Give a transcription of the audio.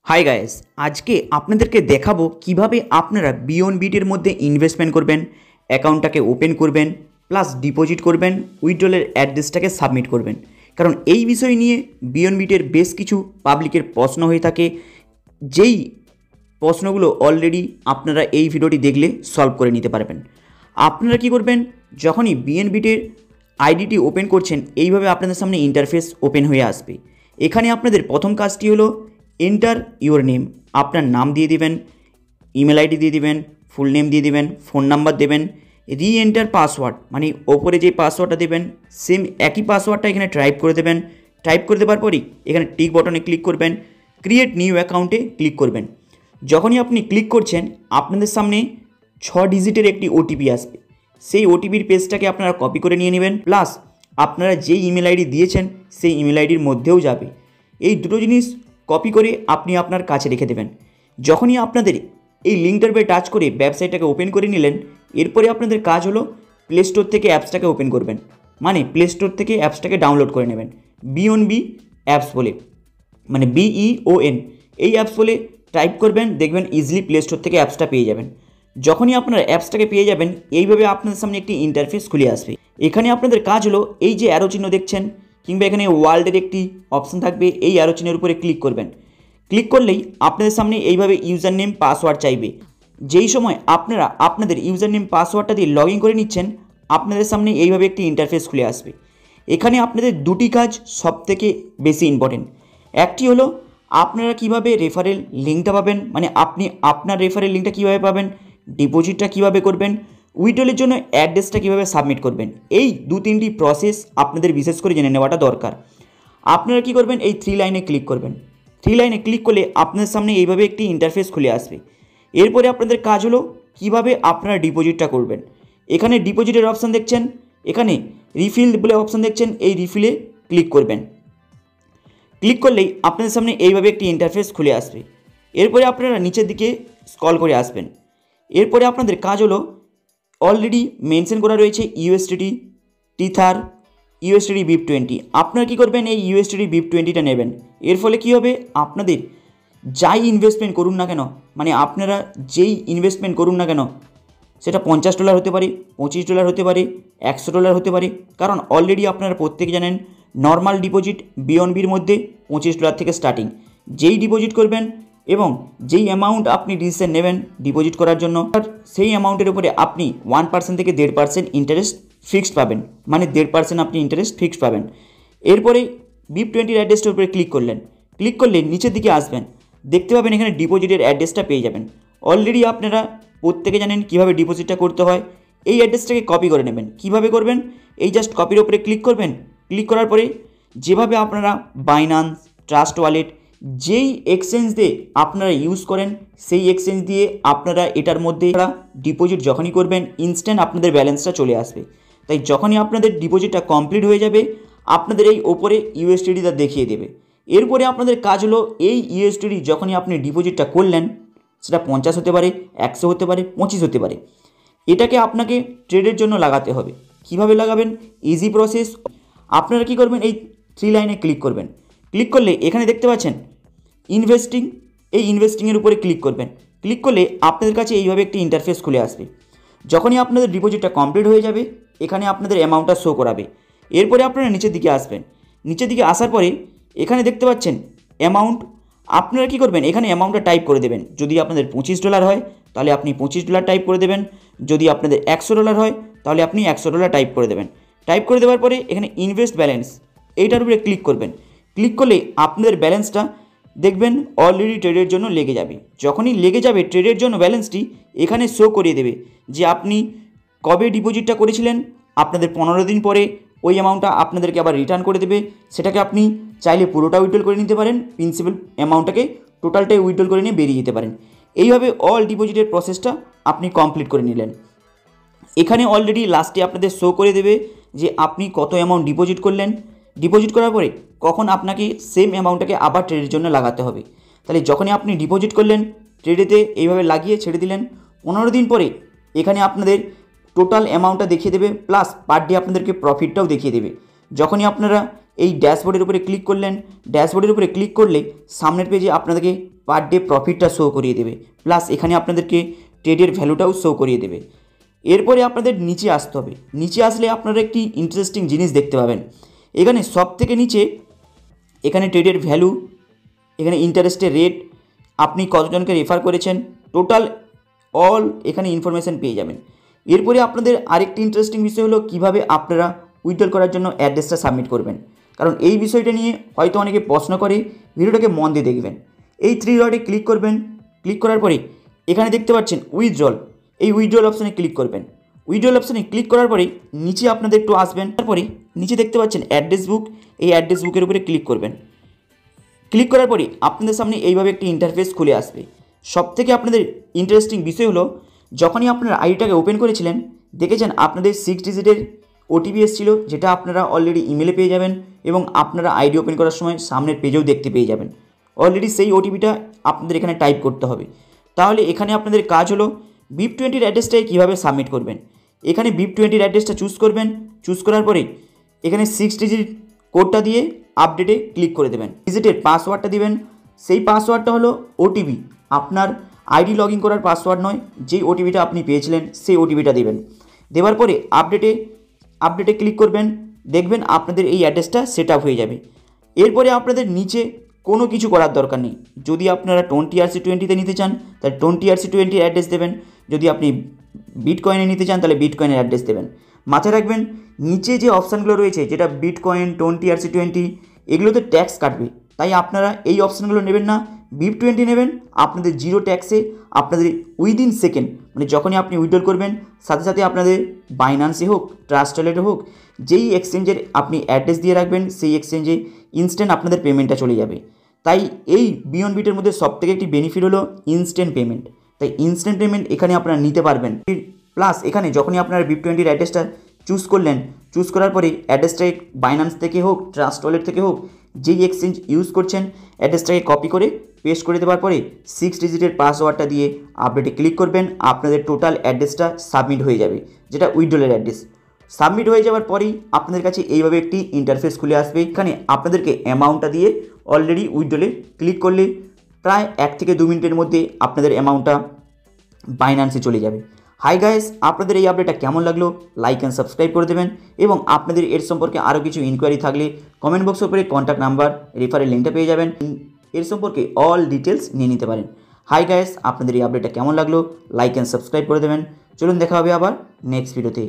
Hi guys, আজকে আপনাদেরকে দেখাবো কিভাবে আপনারা বিওনবিটের মধ্যে ইনভেস্টমেন্ট করবেন, অ্যাকাউন্টটাকে ওপেন করবেন, প্লাস ডিপোজিট করবেন, উইথড্রলের অ্যাড্রেসটাকে সাবমিট করবেন। কারণ এই বিষয় নিয়ে বিওনবিটের বেশ কিছু পাবলিকের প্রশ্ন হয়ে থাকে, যেই প্রশ্নগুলো অলরেডি আপনারা এই ভিডিওটি দেখলে সলভ করে নিতে পারবেন। আপনারা কি করবেন, যখনই বিএনবিটের আইডিটি ওপেন করছেন, এইভাবে আপনাদের সামনে ইন্টারফেস ওপেন হয়ে আসবে। এখানে আপনাদের প্রথম কাজটি হলো এন্টার ইউর নেম। আপনার নাম দিয়ে দিবেন, ইমেল আইডি দিয়ে দিবেন, ফুল নেম দিয়ে দিবেন, ফোন নাম্বার দেবেন, রি এন্টার পাসওয়ার্ড মানে ওপরে যে পাসওয়ার্ডটা দেবেন সেম একই পাসওয়ার্ডটা এখানে টাইপ করে দেবেন। টাইপ করে দেওয়ার পরই এখানে টিক বাটনে ক্লিক করবেন, ক্রিয়েট নিউ অ্যাকাউন্টে ক্লিক করবেন। যখনই আপনি ক্লিক করছেন, আপনাদের সামনে 6 ডিজিটের একটি ওটিপি আসবে। সেই ওটিপির পেজটাকে আপনারা কপি করে নিয়ে নেবেন, প্লাস আপনারা যেই ইমেল আইডি দিয়েছেন সেই ইমেল আইডির মধ্যেও যাবে। এই দুটো জিনিস কপি করে আপনি আপনার কাছে রেখে দেবেন। যখনই আপনাদের এই লিঙ্কটার উপরে টাচ করে ওয়েবসাইটটাকে ওপেন করে নিলেন, এরপরে আপনাদের কাজ হলো প্লে স্টোর থেকে অ্যাপসটাকে ওপেন করবেন, মানে প্লে স্টোর থেকে অ্যাপসটাকে ডাউনলোড করে নেবেন। বিওনবি অ্যাপস বলে, মানে BEON এই অ্যাপস বলে টাইপ করবেন, দেখবেন ইজিলি প্লে স্টোর থেকে অ্যাপসটা পেয়ে যাবেন। যখনই আপনারা অ্যাপসটাকে পেয়ে যাবেন, এইভাবে আপনাদের সামনে একটি ইন্টারফেস খুলে আসবে। এখানে আপনাদের কাজ হলো এই যে অ্যারো চিহ্ন দেখছেন, কিংবা এখানে ওয়ার্ল্ডের একটি অপশন থাকবে, এই অ্যারো চিহ্নের উপরে ক্লিক করবেন। ক্লিক করলেই আপনাদের সামনে এইভাবে ইউজার নেম পাসওয়ার্ড চাইবে। যেই সময় আপনারা আপনাদের ইউজার নেম পাসওয়ার্ডটা দিয়ে লগ ইন করে নিচ্ছেন, আপনাদের সামনে এইভাবে একটি ইন্টারফেস খুলে আসবে। এখানে আপনাদের দুটি কাজ সবথেকে বেশি ইম্পর্টেন্ট। একটি হলো আপনারা কিভাবে রেফারেল লিঙ্কটা পাবেন, মানে আপনি আপনার রেফারেল লিঙ্কটা কীভাবে পাবেন, ডিপোজিটটা কীভাবে করবেন, উইথড্রলের জন্য অ্যাড্রেসটা কীভাবে সাবমিট করবেন। এই 2-3টি প্রসেস আপনাদের বিশেষ করে জেনে নেওয়াটা দরকার। আপনারা কি করবেন, এই 3 লাইনে ক্লিক করবেন। 3 লাইনে ক্লিক করলে আপনাদের সামনে এইভাবে একটি ইন্টারফেস খুলে আসবে। এরপরে আপনাদের কাজ হলো কিভাবে আপনারা ডিপোজিটটা করবেন। এখানে ডিপোজিটের অপশান দেখছেন, এখানে রিফিল বলে অপশান দেখছেন, এই রিফিলে ক্লিক করবেন। ক্লিক করলেই আপনাদের সামনে এইভাবে একটি ইন্টারফেস খুলে আসবে। এরপরে আপনারা নিচের দিকে স্ক্রল করে আসবেন। এরপরে আপনাদের কাজ হলো অলরেডি মেনশন করা রয়েছে ইউএসডিটি, টিথার, ইউএসডিটি BIP20। আপনারা কী করবেন, এই ইউএসডিটি BIP20টা নেবেন। এর ফলে কী হবে, আপনাদের যাই ইনভেস্টমেন্ট করুন না কেন, মানে আপনারা যেই ইনভেস্টমেন্ট করুন না কেন, সেটা $50 হতে পারে, $25 হতে পারে, $100 হতে পারে। কারণ অলরেডি আপনারা প্রত্যেকে জানেন নর্মাল ডিপোজিট বিওনবির মধ্যে $25 থেকে স্টার্টিং। যেই ডিপোজিট করবেন এবং যেই অ্যামাউন্ট আপনি ডিসিশন নেবেন ডিপোজিট করার জন্য, সেই অ্যামাউন্টের উপরে আপনি 1% থেকে 1.5% ইন্টারেস্ট ফিক্সড পাবেন, মানে 1.5% আপনি ইন্টারেস্ট ফিক্সড পাবেন। এরপরে BIP20 অ্যাড্রেসটার উপরে ক্লিক করলেন। ক্লিক করলে নিচের দিকে আসবেন, দেখতে পাবেন এখানে ডিপোজিটের অ্যাড্রেসটা পেয়ে যাবেন। অলরেডি আপনারা প্রত্যেকে জানেন কীভাবে ডিপোজিটটা করতে হয়। এই অ্যাড্রেসটাকে কপি করে নেবেন। কিভাবে করবেন, এই জাস্ট কপির উপরে ক্লিক করবেন। ক্লিক করার পরে যেভাবে আপনারা বাইন্যান্স, ট্রাস্ট ওয়ালেট, যেই এক্সচেঞ্জ দিয়ে আপনারা ইউজ করেন সেই এক্সচেঞ্জ দিয়ে আপনারা এটার মধ্যে ডিপোজিট যখনই করবেন, ইনস্ট্যান্ট আপনাদের ব্যালেন্সটা চলে আসবে। তাই যখনই আপনাদের ডিপোজিটটা কমপ্লিট হয়ে যাবে, আপনাদের এই ওপরে ইউএসডিটিটা দেখিয়ে দেবে। এরপরে আপনাদের কাজ হলো এই ইউএসডিটি যখনই আপনি ডিপোজিটটা করলেন, সেটা 50 হতে পারে, 100 হতে পারে, 25 হতে পারে, এটাকে আপনাকে ট্রেডের জন্য লাগাতে হবে। কিভাবে লাগাবেন, ইজি প্রসেস। আপনারা কি করবেন, এই 3 লাইনে ক্লিক করবেন। ক্লিক করলে এখানে দেখতে পাচ্ছেন ইনভেস্টিং, এই ইনভেস্টিংয়ের উপরে ক্লিক করবেন। ক্লিক করলে আপনাদের কাছে এইভাবে একটি ইন্টারফেস খুলে আসবে। যখনই আপনাদের ডিপোজিটটা কমপ্লিট হয়ে যাবে, এখানে আপনাদের অ্যামাউন্টটা শো করাবে। এরপরে আপনারা নিচের দিকে আসবেন। নিচের দিকে আসার পরে এখানে দেখতে পাচ্ছেন অ্যামাউন্ট। আপনারা কী করবেন, এখানে অ্যামাউন্টটা টাইপ করে দেবেন। যদি আপনাদের $25 হয় তাহলে আপনি $25 টাইপ করে দেবেন। যদি আপনাদের $100 হয় তাহলে আপনি $100 টাইপ করে দেবেন। টাইপ করে দেওয়ার পরে এখানে ইনভেস্ট ব্যালেন্স, এইটার উপরে ক্লিক করবেন। ক্লিক করলে আপনাদের ব্যালেন্সটা দেখবেন অলরেডি ট্রেডের জন্য লেগে যাবে। যখনই লেগে যাবে ট্রেডের জন্য ব্যালেন্সটি, এখানে শো করিয়ে দেবে যে আপনি কবে ডিপোজিটটা করেছিলেন। আপনাদের 15 দিন পরে ওই অ্যামাউন্টটা আপনাদেরকে আবার রিটার্ন করে দেবে। সেটাকে আপনি চাইলে পুরোটা উইথড্রল করে নিতে পারেন, প্রিন্সিপাল অ্যামাউন্টটাকে টোটালটাই উইথড্রল করে নিয়ে বেরিয়ে যেতে পারেন। এইভাবে অল ডিপোজিটের প্রসেসটা আপনি কমপ্লিট করে নিলেন। এখানে অলরেডি লাস্টে আপনাদের শো করে দেবে যে আপনি কত অ্যামাউন্ট ডিপোজিট করলেন। ডিপোজিট করার পরে কখন আপনাকে সেম অ্যামাউন্টটাকে আবার ট্রেডের জন্য লাগাতে হবে। তাহলে যখনই আপনি ডিপোজিট করলেন, ট্রেডেতে এইভাবে লাগিয়ে ছেড়ে দিলেন, 15 দিন পরে এখানে আপনাদের টোটাল অ্যামাউন্টটা দেখিয়ে দেবে, প্লাস পার ডে আপনাদেরকে প্রফিটটাও দেখিয়ে দেবে। যখনই আপনারা এই ড্যাশবোর্ডের উপরে ক্লিক করলেন। ড্যাশবোর্ডের উপরে ক্লিক করলে সামনের পেজে আপনাদেরকে পার ডে প্রফিটটা শো করিয়ে দেবে, প্লাস এখানে আপনাদেরকে ট্রেডের ভ্যালুটাও শো করিয়ে দেবে। এরপরে আপনাদের নিচে আসতে হবে। নিচে আসলে আপনারা একটি ইন্টারেস্টিং জিনিস দেখতে পাবেন। এখানে সব থেকে নিচে এখানে ট্রেডের ভ্যালু, এখানে ইন্টারেস্টের রেট, আপনি কতজনকে রেফার করেছেন, টোটাল অল এখানে ইনফরমেশান পেয়ে যাবেন। এরপরে আপনাদের আরেকটি ইন্টারেস্টিং বিষয় হলো কীভাবে আপনারা উইথড্রল করার জন্য অ্যাড্রেসটা সাবমিট করবেন, কারণ এই বিষয়টা নিয়ে হয়তো অনেকে প্রশ্ন করে। ভিডিওটাকে মন দিয়ে দেখবেন। এই 3 ডটে ক্লিক করবেন। ক্লিক করার পরে এখানে দেখতে পাচ্ছেন উইথড্রল, এই উইথড্রল অপশানে ক্লিক করবেন। উইথড্রল অপশানে ক্লিক করার পরে নিচে আপনাদের একটু আসবেন। তারপরে নিচে দেখতে পাচ্ছেন অ্যাড্রেস বুক, এই অ্যাড্রেস বুকের উপরে ক্লিক করবেন। ক্লিক করার পরে আপনাদের সামনে এইভাবে একটি ইন্টারফেস খুলে আসবে। সবথেকে আপনাদের ইন্টারেস্টিং বিষয় হলো যখনই আপনারা আইডিটাকে ওপেন করেছিলেন দেখেছেন আপনাদের 6 ডিজিটের ওটিপি এসেছিলো, যেটা আপনারা অলরেডি ইমেলে পেয়ে যাবেন এবং আপনারা আইডি ওপেন করার সময় সামনের পেজেও দেখতে পেয়ে যাবেন। অলরেডি সেই ওটিপিটা আপনাদের এখানে টাইপ করতে হবে। তাহলে এখানে আপনাদের কাজ হলো BIP20 অ্যাড্রেসটাকে কীভাবে সাবমিট করবেন। এখানে BIP20 অ্যাড্রেসটা চুজ করবেন। চুজ করার পরে এখানে 6 ডিজিট কোডটা দিয়ে আপডেটে ক্লিক করে দেবেন। ডিজিটের পাসওয়ার্ডটা দিবেন। সেই পাসওয়ার্ডটা হলো ওটিপি, আপনার আইডি লগ ইন করার পাসওয়ার্ড নয়, যেই ওটিপিটা আপনি পেয়েছিলেন সেই ওটিপিটা দেবেন। দেওয়ার পরে আপডেটে ক্লিক করবেন। দেখবেন আপনাদের এই অ্যাড্রেসটা সেট আপ হয়ে যাবে। এরপরে আপনাদের নিচে কোনো কিছু করার দরকার নেই। যদি আপনারা 20RC20 নিতে চান তাহলে 20RC20 অ্যাড্রেস দেবেন। যদি আপনি বিটকয়েনে নিতে চান তাহলে বিটকয়েনের অ্যাড্রেস দেবেন। মাথায় রাখবেন নিচে যে অপশানগুলো রয়েছে, যেটা বিটকয়েন, 20RC20, এগুলোতে ট্যাক্স কাটবে, তাই আপনারা এই অপশানগুলো নেবেন না। BIP20 নেবেন, আপনাদের জিরো ট্যাক্সে আপনাদের উইদিন সেকেন্ড, মানে যখনই আপনি উইথড্রল করবেন সাথে সাথে আপনাদের বাইন্যান্সে হোক, ট্রাস্ট ওয়ালেটে হোক, যেই এক্সচেঞ্জের আপনি অ্যাড্রেস দিয়ে রাখবেন সেই এক্সচেঞ্জে ইনস্ট্যান্ট আপনাদের পেমেন্টটা চলে যাবে। তাই এই বিয়ন্ড মধ্যে সবথেকে একটি বেনিফিট হলো ইনস্ট্যান্ট পেমেন্ট। তাই ইনস্ট্যান্ট পেমেন্ট এখানে আপনারা নিতে পারবেন। প্লাস এখানে যখনই আপনারা BIP20 অ্যাড্রেসটা চুজ করলেন, চুজ করার পরে অ্যাড্রেসটাকে বাইন্যান্স থেকে হোক, ট্রাস্ট ওয়ালেট থেকে হোক, যেই এক্সচেঞ্জ ইউজ করছেন অ্যাড্রেসটাকে কপি করে পেস্ট করে দেওয়ার পরে 6 ডিজিটের পাসওয়ার্ডটা দিয়ে আপডেটে ক্লিক করবেন। আপনাদের টোটাল অ্যাড্রেসটা সাবমিট হয়ে যাবে, যেটা উইথড্রলের অ্যাড্রেস। সাবমিট হয়ে যাওয়ার পরেই আপনাদের কাছে এইভাবে একটি ইন্টারফেস খুলে আসবে। এখানে আপনাদেরকে অ্যামাউন্টটা দিয়ে অলরেডি উইথড্রলে ক্লিক করলে প্রায় 1 থেকে 2 মিনিটের মধ্যে আপনাদের অ্যামাউন্টটা বাইন্যান্সে চলে যাবে। হাই গাইস, আপনাদের এই আপডেটটা কেমন লাগলো লাইক অ্যান্ড সাবস্ক্রাইব করে দেবেন এবং আপনাদের এর সম্পর্কে আরও কিছু ইনকোয়ারি থাকলে কমেন্ট বক্সের উপরে কন্ট্যাক্ট নাম্বার, রেফারের লিঙ্কটা পেয়ে যাবেন। এর সম্পর্কে অল ডিটেলস নিয়ে নিতে পারেন। হাই গাইস, আপনাদের এই আপডেটটা কেমন লাগলো লাইক অ্যান্ড সাবস্ক্রাইব করে দেবেন। চলুন দেখা হবে আবার নেক্সট ভিডিওতে।